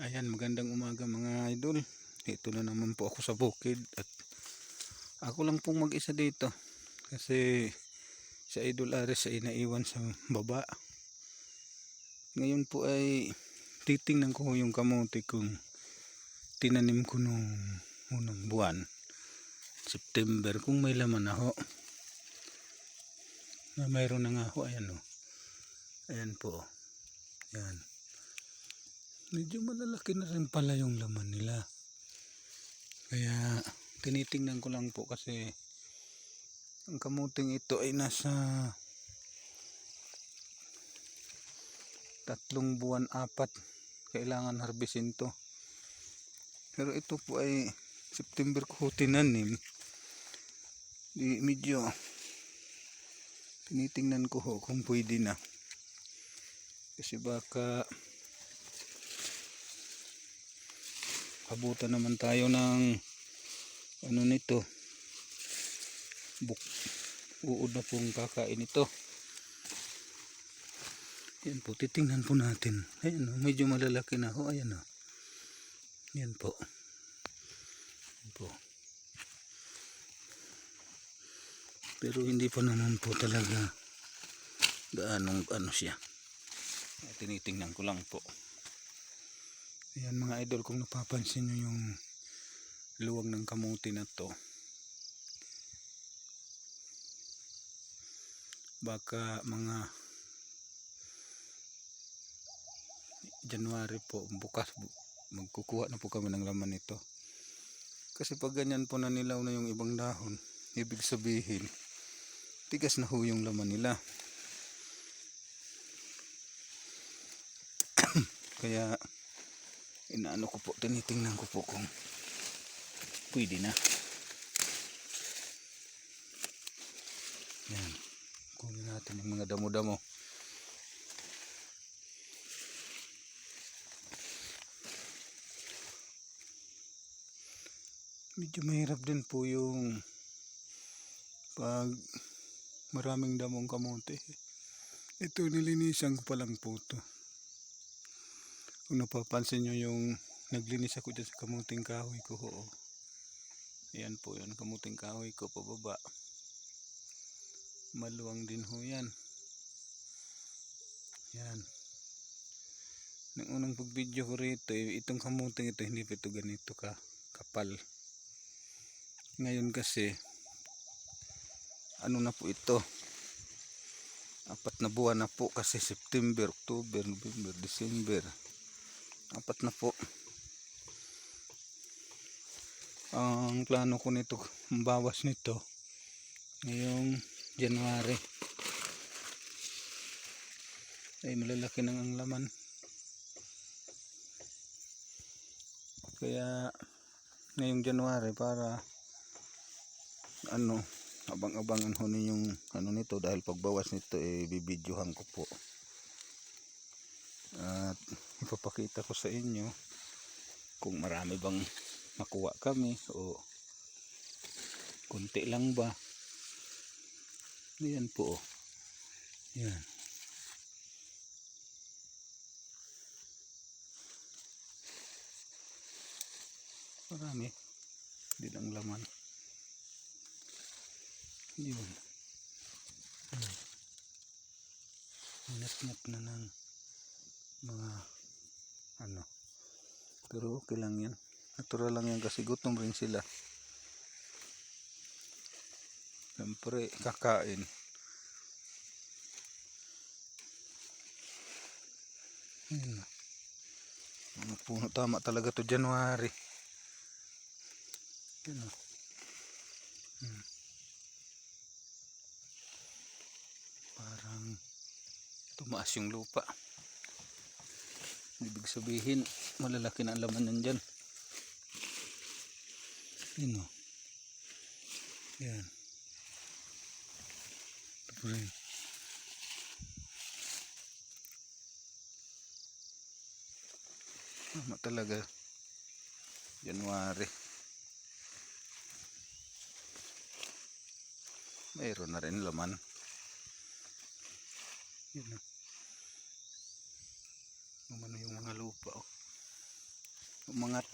Ayan, magandang umaga mga idol. Ito na naman po ako sa bukid at ako lang pong mag-isa dito kasi si Idol Ares ay naiwan sa baba. Ngayon po ay titingnan ko yung kamote kung tinanim ko nung unang buwan, September, kung may laman na ho. Na mayroon na nga ho, ayan o. Ayan po. Ayan. Medyo malalaki na rin pala yung laman nila. Kaya tinitingnan ko lang po kasi ang kamuting ito ay nasa 3 buwan 4 kailangan harbisin to. Pero ito po ay September ko tinanim. Medyo tinitingnan ko ho kung pwede na. Kasi baka abutan naman tayo ng ano nito. Uod na pong kakain ito. Yan po, titingnan po natin. Ayan o, medyo malalaki na ho. Ayan o. Yan po. Yan po. Pero hindi pa naman po talaga gaanong ano siya. Tinitingnan ko lang po. Ayan mga idol, kung napapansin nyo yung luwag ng kamuti na to, baka mga January po, bukas magkukuha na po kami ng laman nito. Kasi pag ganyan po na nilaw na yung ibang dahon, ibig sabihin tigas na ho yung laman nila. Kaya inaano ko po, tinitingnan ko po kung pwede na. Yan, kunin natin yung mga damo-damo. Medyo mahirap din po yung pag maraming damong kamote. Ito, nilinisan ko pa lang po ito. Kung napapansin nyo yung naglinis ako dyan sa kamuting kahoy ko ho. Ayan po yan, kamuting kahoy ko pababa. Maluwang din ho yan. Yan. Nung unang pag-video ko rito, itong kamuting ito hindi pa ito ganito kapal. Ngayon kasi ano na po ito, 4 na buwan na po kasi September, October, November, December. 4 na po. Ang plano ko nito, bawas nito ngayong January. Ay malalaki nang ang laman. Kaya ngayong January para abang-abangan ho yung nito, dahil pagbawas nito bibidyohan ko po. At ipapakita ko sa inyo kung marami bang makuha kami o kunti lang ba. Yan po. Yan. Marami. Hindi lang laman. Yun. Inat-inat na ng mga pero okay lang yan. Natural lang yan kasi gutom rin sila. Siyempre kakain. Ano puno, tama talaga to January. Yan o. Parang tumaas yung lupa. Ibig sabihin malalaki na ang laman nandyan. Yan o. Yan. Ito po rin. Tama talaga January. Mayroon na rin laman. Yan o. Umano yung mga lupa o. umangat.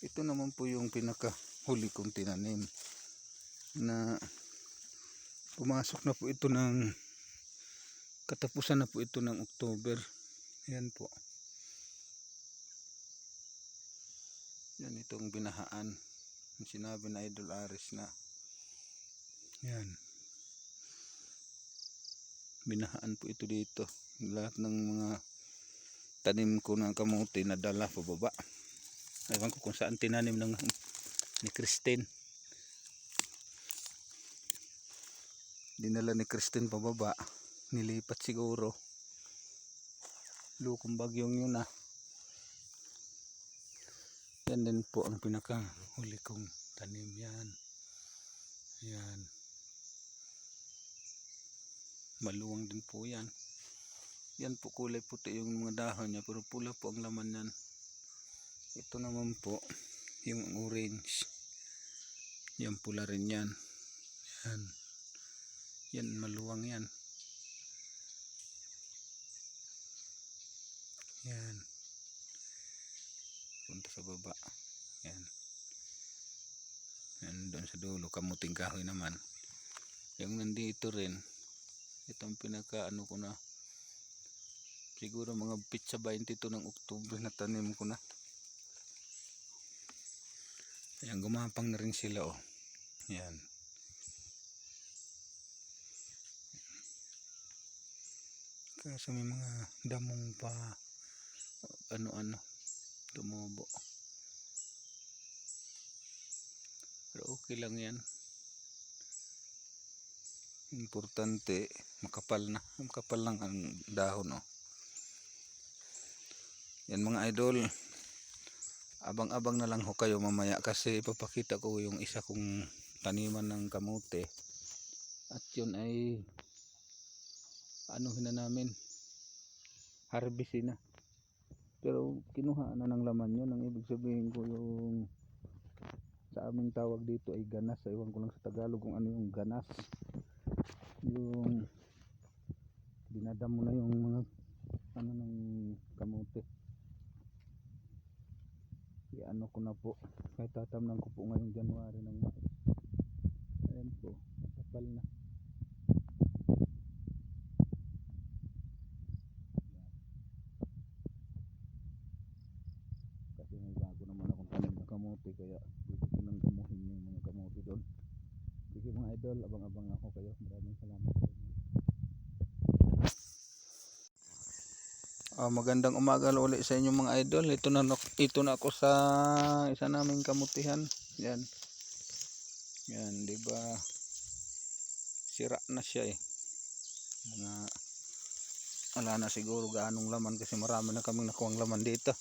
Ito naman po yung pinakahuli kong tinanim na pumasok na po ito ng katapusan na po ito ng October. Yan po. Yan itong binahaan. Yung sinabi na Idol Aris na yan. Binahaan po ito dito. Lahat ng mga tanim ko ng kamote na dala pababa. Ewan ko kung saan tinanim ng ni Christine. Dinala ni Christine pababa. Nilipat siguro. Lukong bagyong yun ah. Yan din po ang pinakahuli kong tanim yan. Yan. Maluwang din po yan. Yan po kulay puti yung mga dahon niya pero pula po ang laman yan. Ito naman po yung orange. Yan pula rin yan. Yan. Yan maluwang yan. Yan. Punta sa baba. Yan. Yan doon sa dulo. Kamuting kahoy naman. Yung nandito rin. Itong pinaka ano ko na. Siguro mga pitsa 22 ng Oktubre na tanim ko na. Ayan, gumapang na rin sila oh. Yan. Kasi may mga damong pa ano-ano tumubo. Pero okay lang yan. Importante makapal na. Makapal lang ang dahon oh. Yan mga idol. Abang-abang na lang ho kayo mamaya kasi ipapakita ko yung isa kong taniman ng kamote. At yun ay anuhin na namin. Harvestin na. Pero kinuha na ng laman yun. Ang ibig sabihin ko yung sa aming tawag dito ay ganas. Ewan ko lang sa Tagalog kung ano yung ganas. Yung dinadamo na yung mga ano ng kamote. Ano ko na po. Kahit tatamnan ko po ngayong January ng mais. Ayan po. Kapal na. Kasi may bago naman akong tanim na kamote kaya dito ko nang gamuhin yung mga kamote doon. Sige mga idol, abang-abang ako kayo. Maraming salamat sa inyo. Magandang umaga ulit sa inyo mga idol. Ito na ako sa isa naming kamutihan. Yan. Yan, 'di ba? Sira na siya eh. Mga wala na siguro gaanong laman kasi marami na kaming nakuhang laman dito.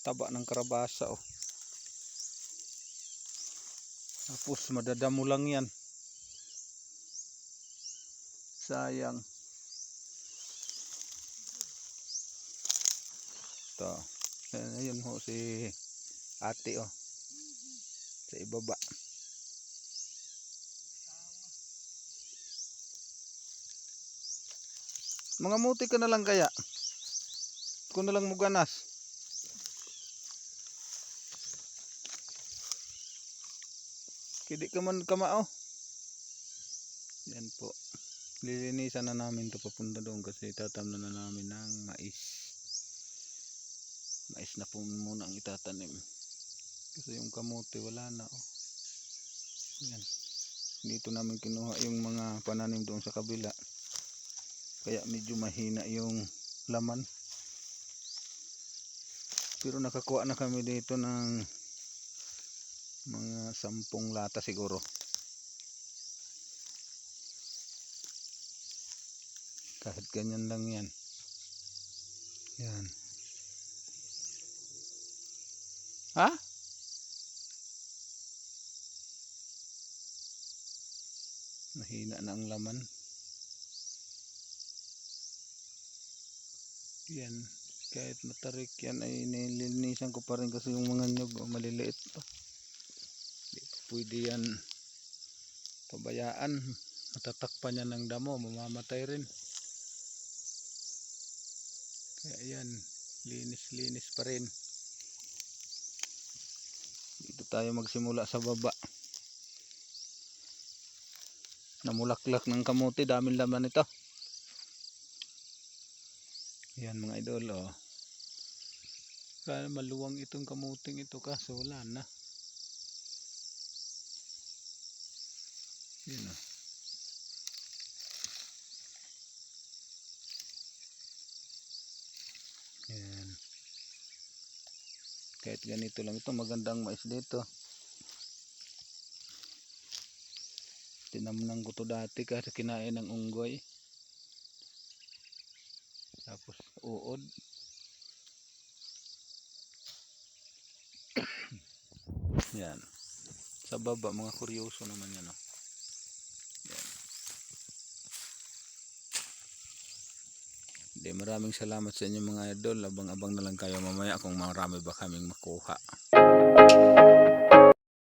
Taba ng karabasa oh. Tapos madadamo lang yan. Sayang. Ito. Ayun ho si ate oh. Sa ibaba. Mga muti ka na lang kaya. Kung na lang mo ganas. Kidi ka man kamao. Yan po. Lilinisan na namin ito papunta doon kasi tatamnan na namin ng mais. Mais na po muna ang itatanim. Kasi yung kamote wala na oh. Yan. Dito namin kinuha yung mga pananim doon sa kabila. Kaya medyo mahina yung laman. Pero nakakuha na kami dito ng mga 10 lata siguro. Kahit ganyan lang yan. Yan. Ha? Mahina na ang laman. Yan. Kahit matarik yan ay nilinisan ko pa rin kasi yung mga nyug maliliit pa. Di pwede yan pabayaan. Matatakpan yan ng damo. Mamamatay rin. Kaya yan, linis pa rin. Dito tayo magsimula sa baba. Namulaklak ng kamuti, daming laman ito. Yan mga idol, oh. Kaya maluwang itong kamuting ito, kaso wala na. Yan, oh. Yan. Kahit ganito lang ito, magandang mais dito. Tinamnan ko to dati kasi kinain ng unggoy. Tapos uod. Yan. Sa baba, mga kuryoso naman yan. Oh. Yan. Di, maraming salamat sa inyo mga idol. Abang-abang na lang kayo mamaya kung marami ba kaming makuha.